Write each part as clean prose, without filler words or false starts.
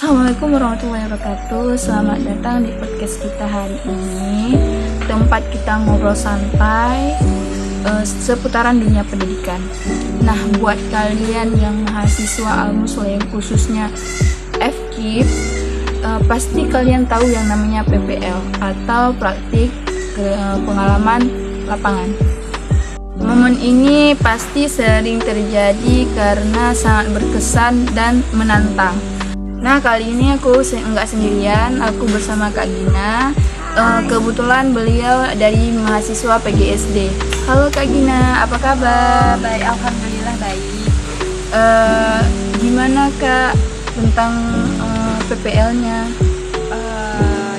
Assalamualaikum warahmatullahi wabarakatuh. Selamat datang di podcast kita hari ini. Tempat kita ngobrol santai seputaran dunia pendidikan. Nah, buat kalian yang mahasiswa Al-Muslim, khususnya FKIP, pasti kalian tahu yang namanya PPL atau praktik pengalaman lapangan. Momen ini pasti sering terjadi karena sangat berkesan dan menantang. Nah, kali ini aku nggak sendirian, aku bersama Kak Gina. Kebetulan beliau dari mahasiswa PGSD. Halo Kak Gina, apa kabar? Baik, alhamdulillah baik. Gimana Kak tentang PPL-nya?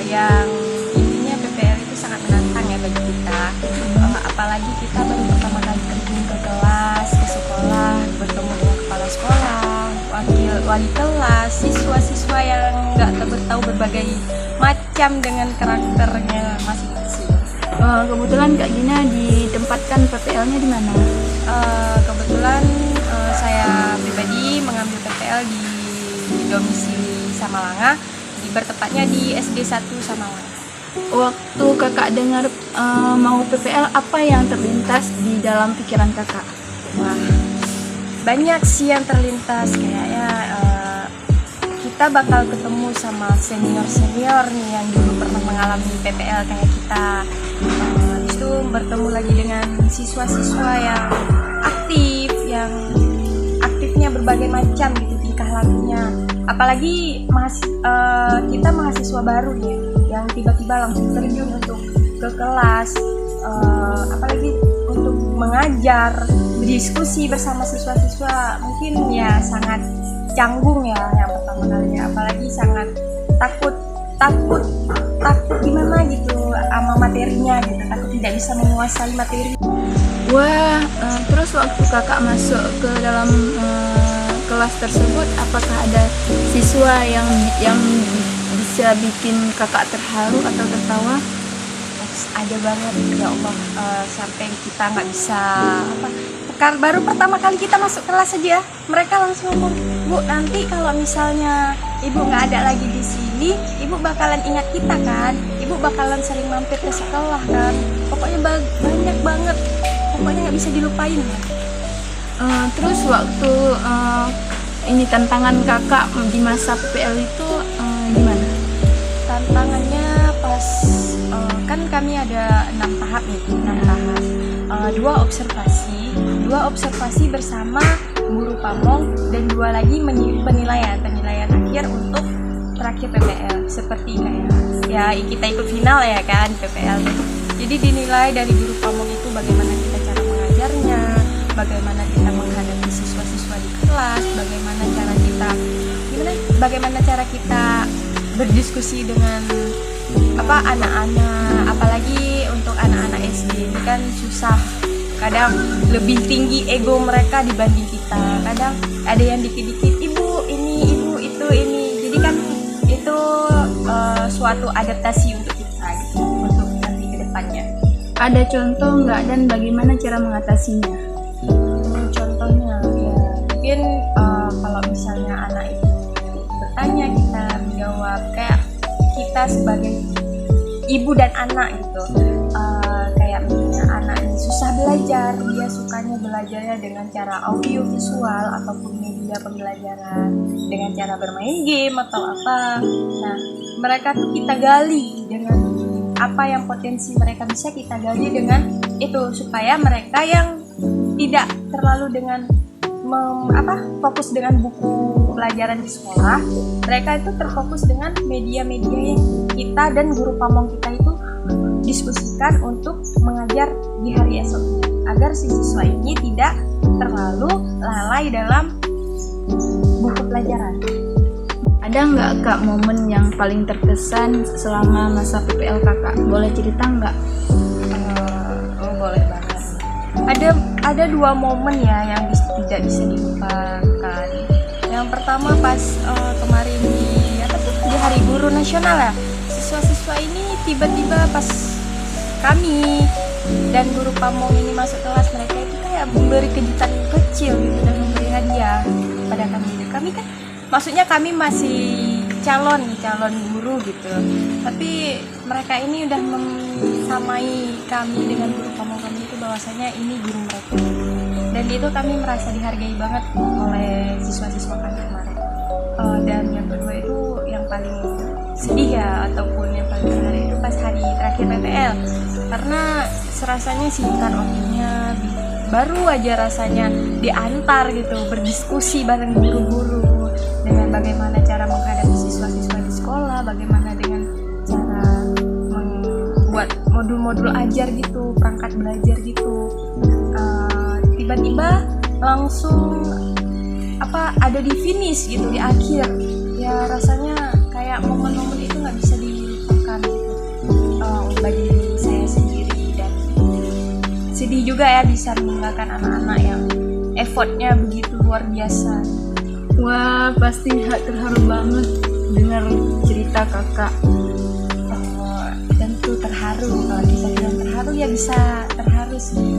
Yang intinya PPL itu sangat menantang ya bagi kita. Apalagi kita baru pertama kali terjun ke kelas, ke sekolah, bertemu dengan kepala sekolah, wali kelas, siswa-siswa yang nggak tahu berbagai macam dengan karakternya masing-masing. Kebetulan Kak Gina ditempatkan PPL-nya di mana? Kebetulan saya pribadi mengambil PPL di domisili Samalanga, bertepatnya di SD 1 Samalanga. Waktu kakak dengar mau PPL, apa yang terlintas di dalam pikiran kakak? Wah, banyak sih yang terlintas, kayaknya kita bakal ketemu sama senior-senior nih yang dulu pernah mengalami PPL kayak kita. Habis itu bertemu lagi dengan siswa-siswa yang aktifnya berbagai macam gitu tingkah lakunya. Apalagi kita mahasiswa baru ya, yang tiba-tiba langsung terjun untuk ke kelas, apalagi untuk mengajar, berdiskusi bersama siswa-siswa, mungkin ya sangat canggung ya yang pertama kalinya, apalagi sangat takut gimana gitu sama materinya gitu, takut tidak bisa menguasai materi. Wah, terus waktu kakak masuk ke dalam kelas tersebut, apakah ada siswa yang bisa bikin kakak terharu atau tertawa? Ada banget ya Allah, sampai kita nggak bisa baru pertama kali kita masuk kelas aja mereka langsung ngomong, Bu, nanti kalau misalnya Ibu nggak ada lagi di sini, Ibu bakalan ingat kita kan, Ibu bakalan sering mampir ke sekolah kan, pokoknya banyak banget, pokoknya nggak bisa dilupain ya. Terus waktu ini tantangan kakak di masa PPL itu gimana? Tantangannya pas kan kami ada 6 tahap nih, 6 tahap. 2 observasi bersama guru pamong, dan 2 lagi penilaian akhir untuk terakhir PPL, seperti kayak ya kita ikut final ya kan PPL. Jadi dinilai dari guru pamong itu bagaimana kita cara mengajarnya, bagaimana kita menghadapi siswa-siswa di kelas, bagaimana cara kita berdiskusi dengan anak-anak, apalagi untuk anak-anak SD ini kan susah, kadang lebih tinggi ego mereka dibanding kita, kadang ada yang dikit-dikit ibu ini, ibu itu ini, jadi kan itu suatu adaptasi untuk kita gitu, untuk nanti ke depannya. Ada contoh nggak dan bagaimana cara mengatasinya? Contohnya ya mungkin kalau misalnya anak itu bertanya, kita menjawab, kayak kita sebagai ibu dan anak gitu, kayak misalnya anak ini susah belajar, dia sukanya belajarnya dengan cara audio visual ataupun media pembelajaran dengan cara bermain game atau apa. Nah, mereka tuh kita gali dengan apa yang potensi mereka bisa kita gali dengan itu, supaya mereka yang tidak terlalu dengan fokus dengan buku pelajaran di sekolah, mereka itu terfokus dengan media-media yang kita dan guru pamong kita itu diskusikan untuk mengajar di hari esok, agar si siswa ini tidak terlalu lalai dalam buku pelajaran. Ada nggak Kak momen yang paling terkesan selama masa PPL kakak? Boleh cerita nggak? Boleh banget. Ada 2 momen ya yang tidak bisa dilupakan. Yang pertama pas kemarin di Hari Guru Nasional ya, siswa-siswa ini tiba-tiba pas kami dan guru pamong ini masuk kelas, mereka itu kayak memberi kejutan kecil gitu dan memberi hadiah pada kami. Kami kan maksudnya kami masih calon guru gitu. Tapi mereka ini udah memsamai kami dengan guru pamong kami itu bahwasanya ini guru mereka. Dan itu kami merasa dihargai banget oleh siswa-siswa kami kemarin. Dan yang kedua itu yang paling sedih ya, ataupun yang paling menarik itu pas hari terakhir PPL, karena serasanya singkat waktunya, baru aja rasanya diantar gitu, berdiskusi bareng guru-guru dengan bagaimana cara menghadapi siswa-siswa di sekolah, bagaimana dengan cara membuat modul-modul ajar gitu, perangkat belajar gitu. Tiba-tiba langsung ada di finish gitu, di akhir ya, rasanya kayak momen-momen itu nggak bisa dilupakan gitu. Bagi saya sendiri, dan sedih juga ya bisa meninggalkan anak-anak yang effortnya begitu luar biasa. Wah, pasti terharu banget dengar cerita kakak. Tentu terharu, kalau kita bilang terharu ya bisa terharu sih.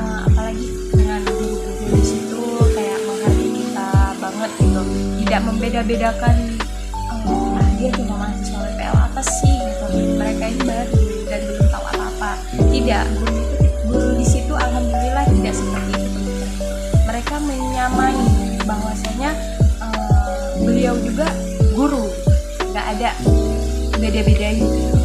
Apalagi dengan guru-guru di situ kayak menghargai kita banget gitu, tidak membeda-bedakan dia cuma mahasiswa PPL apa sih gitu, mereka ini baru dan belum tahu apa-apa. Tidak, guru di situ alhamdulillah tidak seperti itu. Mereka menyamai bahwasanya beliau juga guru, nggak ada beda-bedanya gitu.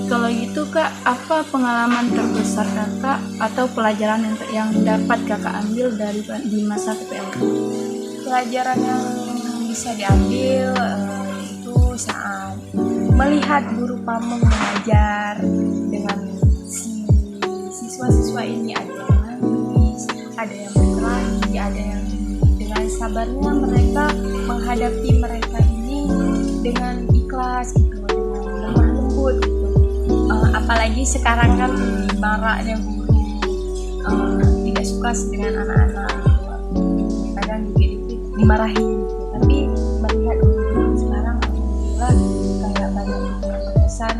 Kalau gitu kak, apa pengalaman terbesar kakak atau pelajaran yang dapat kakak ambil di masa PPL? Pelajaran yang bisa diambil itu saat melihat guru pamong mengajar dengan siswa-siswa ini, ada yang nangis, ada yang berkelahi, ada yang dengan sabarnya mereka menghadapi mereka ini dengan ikhlas gitu, dengan lemah lembut gitu. Apalagi sekarang kan maraknya guru tidak suka dengan anak-anak gitu. Kadang dikit-dikit dimarahin gitu. Tapi melihat guru sekarang alhamdulillah kayak banyak yang berpesan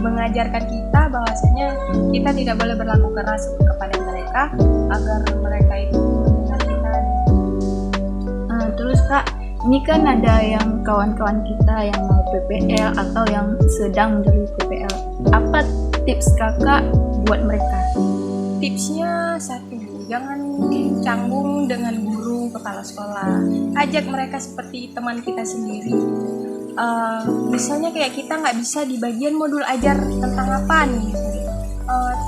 mengajarkan kita bahwasanya kita tidak boleh berlaku keras kepada mereka agar mereka itu mendengar kita. Terus kak, ini kan ada yang kawan-kawan kita yang mau PPL atau yang sedang menjalani PPL. Apa tips kakak buat mereka? Tipsnya satu, jangan canggung dengan guru kepala sekolah. Ajak mereka seperti teman kita sendiri. Misalnya kayak kita nggak bisa di bagian modul ajar tentang apa nih,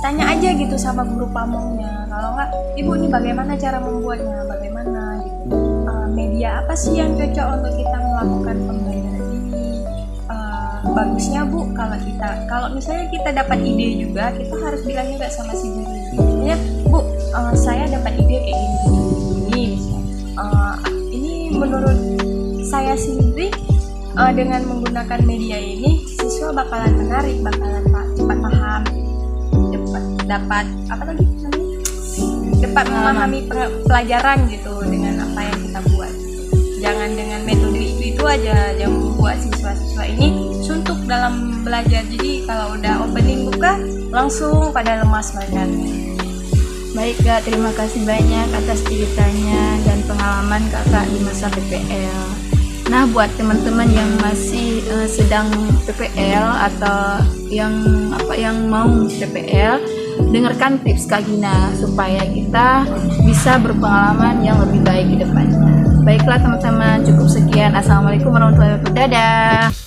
tanya aja gitu sama guru pamongnya. Kalau nggak, ibu ini bagaimana cara membuatnya, bagaimana gitu, media apa sih yang cocok untuk kita melakukan pembelajaran ini. Bagusnya bu, kalau misalnya kita dapat ide juga, kita harus bilang juga sama si guru. Misalnya bu, saya dapat ide kayak gini, ini menurut saya sendiri. Dengan menggunakan media ini, siswa bakalan menarik, bakalan cepat paham, dapat memahami pelajaran gitu dengan apa yang kita buat. Jangan dengan metode itu aja yang membuat siswa-siswa ini suntuk dalam belajar. Jadi kalau udah opening buka, langsung pada lemas mereka. Baik kak, terima kasih banyak atas ceritanya dan pengalaman kakak di masa PPL. Nah, buat teman-teman yang masih sedang PPL atau yang mau PPL, dengarkan tips Kak Gina supaya kita bisa berpengalaman yang lebih baik di depannya. Baiklah teman-teman, cukup sekian. Assalamualaikum warahmatullahi wabarakatuh. Dadah.